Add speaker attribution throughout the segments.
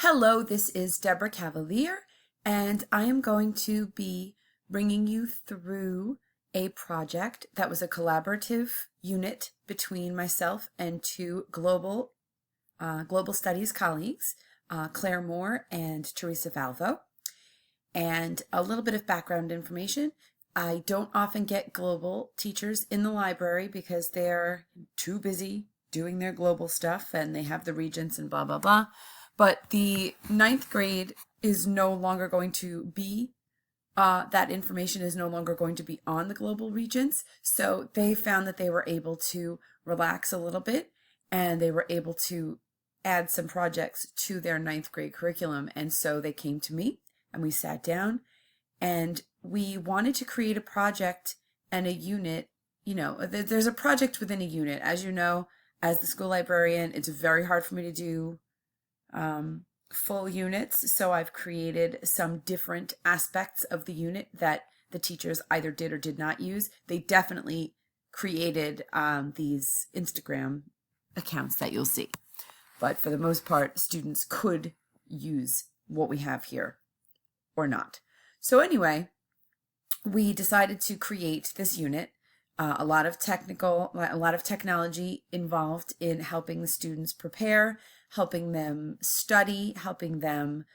Speaker 1: Hello, this is Deborah Cavalier, and I am going to be bringing you through a project that was a collaborative unit between myself and two global studies colleagues, Claire Moore and Teresa Valvo. And a little bit of background information. I don't often get global teachers in the library because they're too busy doing their global stuff and they have the regents and blah, blah, blah. But the ninth grade is no longer going to be, that information is no longer going to be on the global regents. So they found that they were able to relax a little bit and they were able to add some projects to their ninth grade curriculum. And so they came to me and we sat down and we wanted to create a project and a unit. You know, there's a project within a unit. As you know, as the school librarian, it's very hard for me to do full units, so I've created some different aspects of the unit that the teachers either did or did not use. They definitely created these Instagram accounts that you'll see, but for the most part, students could use what we have here or not. So anyway, we decided to create this unit. A lot of technology involved in helping the students prepare, helping them study, helping them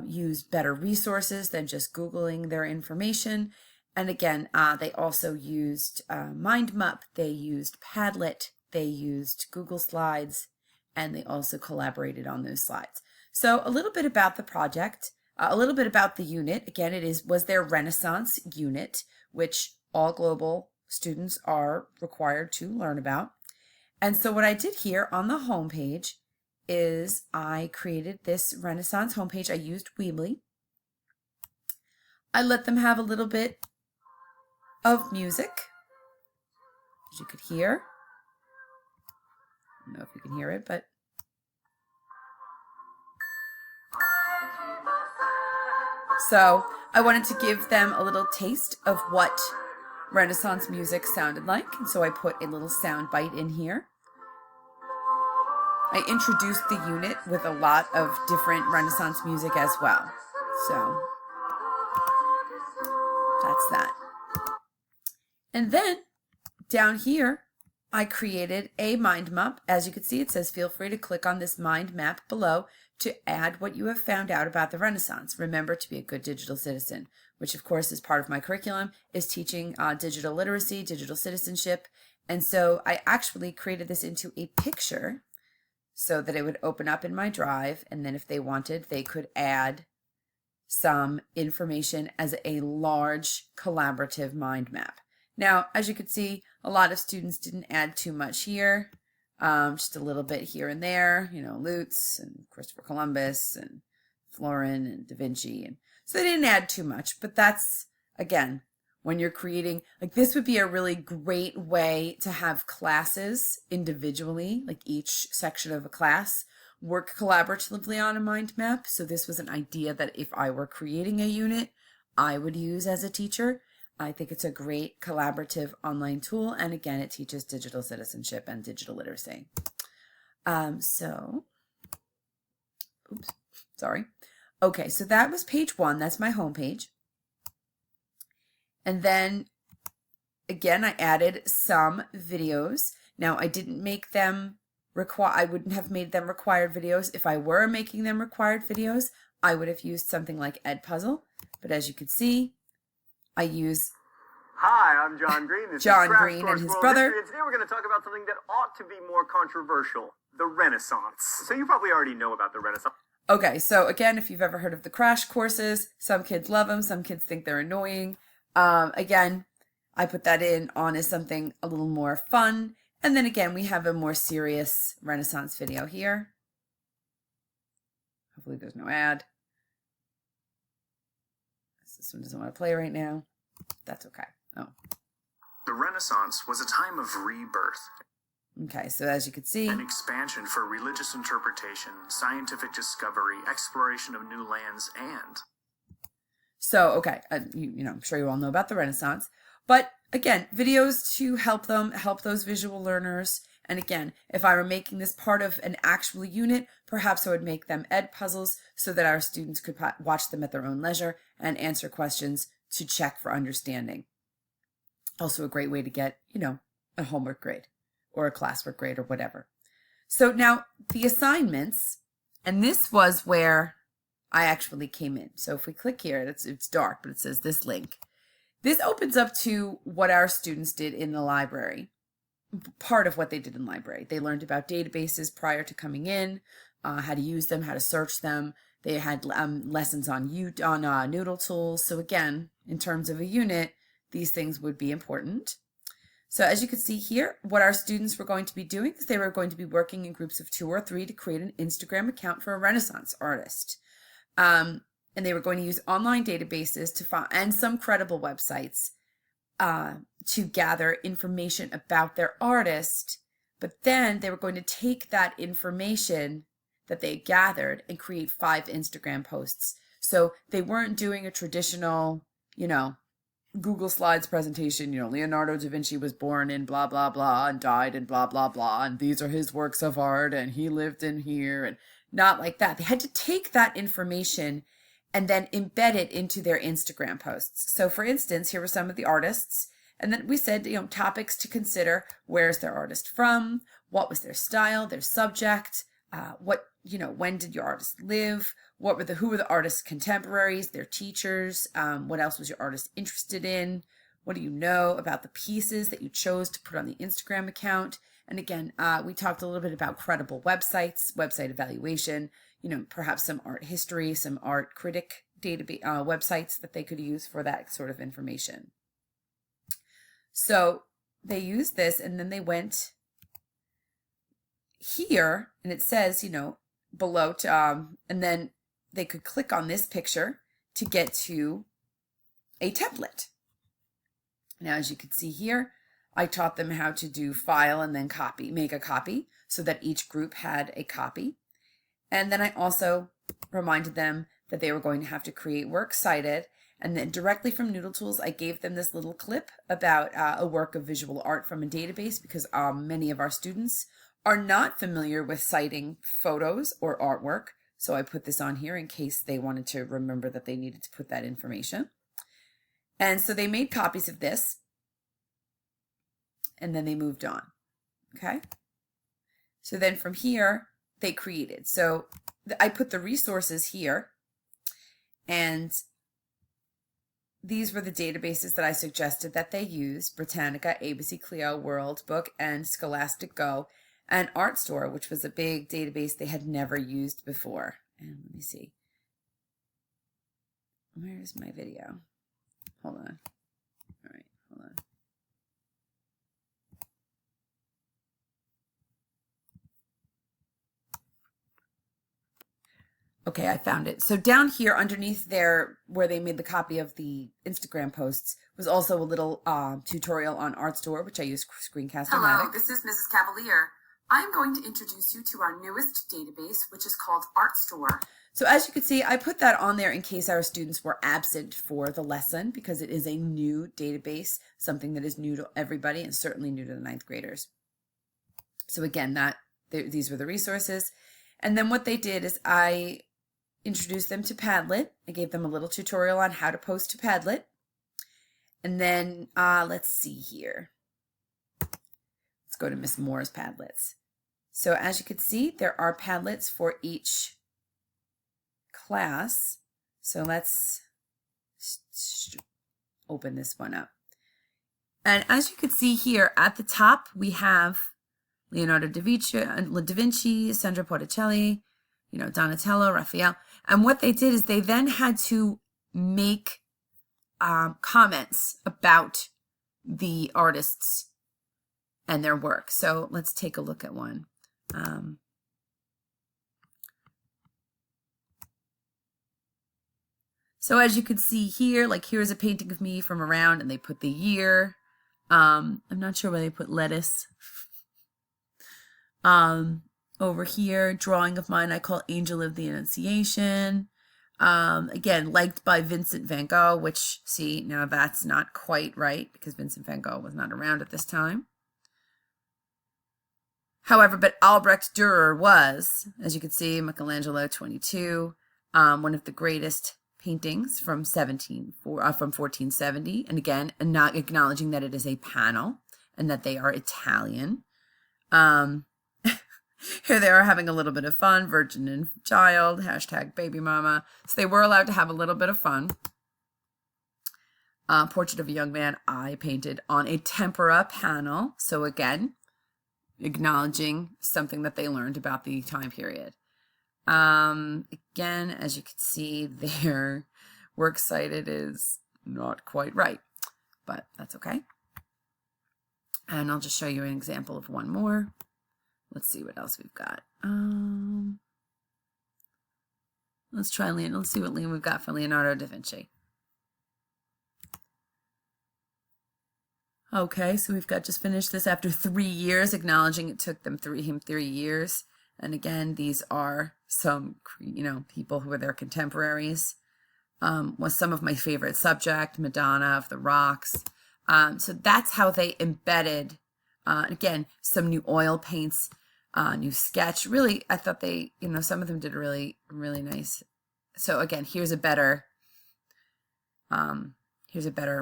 Speaker 1: use better resources than just Googling their information. And again, they also used MindMap, they used Padlet, they used Google Slides, and they also collaborated on those slides. So a little bit about the project, a little bit about the unit. Again, was their Renaissance unit, which all global students are required to learn about. And so what I did here on the homepage is I created this Renaissance homepage. I used Weebly. I let them have a little bit of music, as you could hear. I don't know if you can hear it, but so I wanted to give them a little taste of what Renaissance music sounded like, and so I put a little sound bite in here. I introduced the unit with a lot of different Renaissance music as well. So that's that. And then down here, I created a mind map. As you can see, it says feel free to click on this mind map below to add what you have found out about the Renaissance. Remember to be a good digital citizen, which of course is part of my curriculum, is teaching digital literacy, digital citizenship. And so I actually created this into a picture so that it would open up in my drive. And then if they wanted, they could add some information as a large collaborative mind map. Now, as you can see, a lot of students didn't add too much here. Just a little bit here and there, you know, Lutz and Christopher Columbus and Florin and Da Vinci. And so they didn't add too much, but that's, again, when you're creating, like this would be a really great way to have classes individually, like each section of a class, work collaboratively on a mind map. So this was an idea that if I were creating a unit, I would use as a teacher. I think it's a great collaborative online tool. And again, it teaches digital citizenship and digital literacy. Okay, so that was page 1. That's my home page. And then again, I added some videos. Now I didn't make them I wouldn't have made them required videos. If I were making them required videos, I would have used something like Edpuzzle. But as you can see, I use
Speaker 2: Hi, I'm John Green. This
Speaker 1: John
Speaker 2: is
Speaker 1: Green and his brother.
Speaker 2: And today we're going to talk about something that ought to be more controversial, the Renaissance. So you probably already know about the Renaissance.
Speaker 1: Okay, so again, if you've ever heard of the crash courses, some kids love them, some kids think they're annoying. Again, I put that in on as something a little more fun. And then again, we have a more serious Renaissance video here. Hopefully there's no ad. This one doesn't want to play right now. That's okay. Oh.
Speaker 3: The Renaissance was a time of rebirth.
Speaker 1: Okay, so as you can see,
Speaker 3: an expansion for religious interpretation, scientific discovery, exploration of new lands, and...
Speaker 1: So, okay, you know, I'm sure you all know about the Renaissance. But again, videos to help those visual learners And again, if I were making this part of an actual unit, perhaps I would make them ed puzzles so that our students could watch them at their own leisure and answer questions to check for understanding. Also a great way to get, a homework grade or a classwork grade or whatever. So now the assignments, and this was where I actually came in. So if we click here, it's dark, but it says this link. This opens up to what our students did in the library. Part of what they did in library. They learned about databases prior to coming in, how to use them, how to search them. They had lessons on Noodle Tools. So again, in terms of a unit, these things would be important. So as you can see here, what our students were going to be doing is they were going to be working in groups of 2 or 3 to create an Instagram account for a Renaissance artist. And they were going to use online databases to find, and some credible websites to gather information about their artist. But then they were going to take that information that they gathered and create 5 Instagram posts. So they weren't doing a traditional, Google Slides presentation, Leonardo da Vinci was born in blah, blah, blah, and died in blah, blah, blah, and these are his works of art, and he lived in here, and not like that. They had to take that information and then embed it into their Instagram posts. So for instance, here were some of the artists, and then we said, topics to consider: where's their artist from, what was their style, their subject, when did your artist live, who were the artist's contemporaries, their teachers, what else was your artist interested in, what do you know about the pieces that you chose to put on the Instagram account. And again, we talked a little bit about credible websites, website evaluation, perhaps some art history, some art critic database websites that they could use for that sort of information. So they used this, and then they went here, and it says, below, and then they could click on this picture to get to a template. Now, as you can see here, I taught them how to do file and then make a copy, so that each group had a copy. And then I also reminded them that they were going to have to create works cited. And then directly from Noodle Tools, I gave them this little clip about a work of visual art from a database, because many of our students are not familiar with citing photos or artwork. So I put this on here in case they wanted to remember that they needed to put that information. And so they made copies of this, and then they moved on. Okay. So then from here, they created. So I put the resources here, and these were the databases that I suggested that they use: Britannica, ABC Clio, World Book, and Scholastic Go, and ArtStore, which was a big database they had never used before. And let me see. Where's my video? Hold on. All right, hold on. Okay, I found it. So down here underneath there, where they made the copy of the Instagram posts, was also a little tutorial on ArtStore, which I use Screencast-O-Matic.
Speaker 4: Hello, this is Mrs. Cavalier. I'm going to introduce you to our newest database, which is called ArtStore.
Speaker 1: So as you can see, I put that on there in case our students were absent for the lesson, because it is a new database, something that is new to everybody and certainly new to the 9th graders. So again, these were the resources. And then what they did is I introduced them to Padlet. I gave them a little tutorial on how to post to Padlet. And then let's see here. Let's go to Miss Moore's Padlets. So as you can see, there are Padlets for each class. So let's open this one up. And as you can see here at the top, we have Leonardo da Vinci, Sandro Botticelli, Donatello, Raphael. And what they did is they then had to make comments about the artists and their work. So let's take a look at one. So as you can see here, like here's a painting of me from around, and they put the year. I'm not sure where they put lettuce. Over here, drawing of mine I call Angel of the Annunciation. Again, liked by Vincent van Gogh, which, see, now that's not quite right because Vincent van Gogh was not around at this time. However, but Albrecht Dürer was, as you can see, Michelangelo 22, one of the greatest paintings from 1470. And again, not acknowledging that it is a panel and that they are Italian. Here they are having a little bit of fun, virgin and child, hashtag baby mama. So they were allowed to have a little bit of fun. Portrait of a young man I painted on a tempera panel. So again, acknowledging something that they learned about the time period. Again, as you can see, their works cited is not quite right, but that's okay. And I'll just show you an example of one more. Let's see what else we've got. Let's try Leonardo. Let's see what we've got for Leonardo da Vinci. Okay, so we've got just finished this after 3 years, acknowledging it took them 3 years. And again, these are some, people who are their contemporaries. Was some of my favorite subject, Madonna of the Rocks. So that's how they embedded, again, some new oil paints, new sketch. Really, I thought they, some of them did really, really nice. So again, here's a better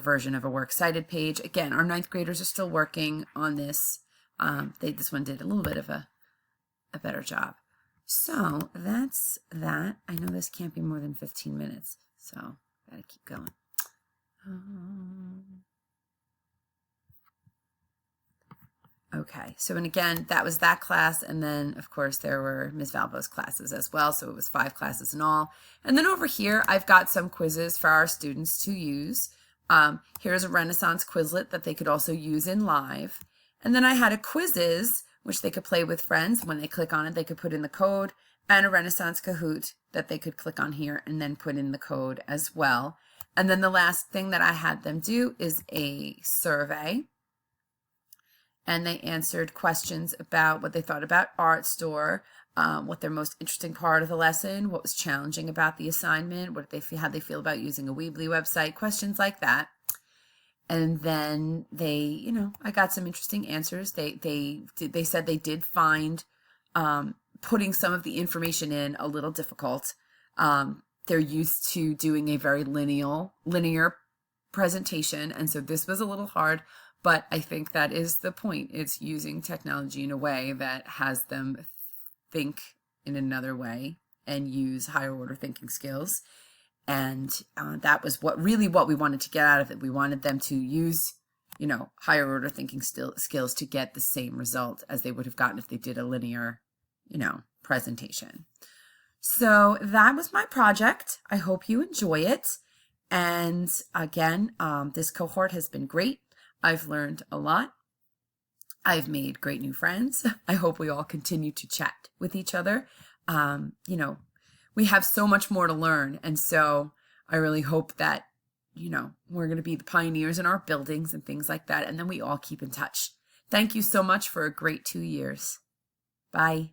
Speaker 1: version of a works cited page. Again, our 9th graders are still working on this. This one did a little bit of a better job. So that's that. I know this can't be more than 15 minutes, so gotta keep going. Okay, so and again, that was that class, and then of course there were Ms. Valbo's classes as well, so it was 5 classes in all. And then over here, I've got some quizzes for our students to use. Here's a Renaissance Quizlet that they could also use in live. And then I had a quizzes, which they could play with friends. When they click on it, they could put in the code, and a Renaissance Kahoot that they could click on here and then put in the code as well. And then the last thing that I had them do is a survey. And they answered questions about what they thought about Artstor, what their most interesting part of the lesson, what was challenging about the assignment, how they feel about using a Weebly website, questions like that. And then they, I got some interesting answers. They said they did find putting some of the information in a little difficult. They're used to doing a very linear presentation, and so this was a little hard. But I think that is the point. It's using technology in a way that has them think in another way and use higher order thinking skills. And that was what we wanted to get out of it. We wanted them to use, higher order thinking skills to get the same result as they would have gotten if they did a linear, presentation. So that was my project. I hope you enjoy it. And again, this cohort has been great. I've learned a lot. I've made great new friends. I hope we all continue to chat with each other. We have so much more to learn. And so I really hope that, we're going to be the pioneers in our buildings and things like that. And then we all keep in touch. Thank you so much for a great 2 years. Bye.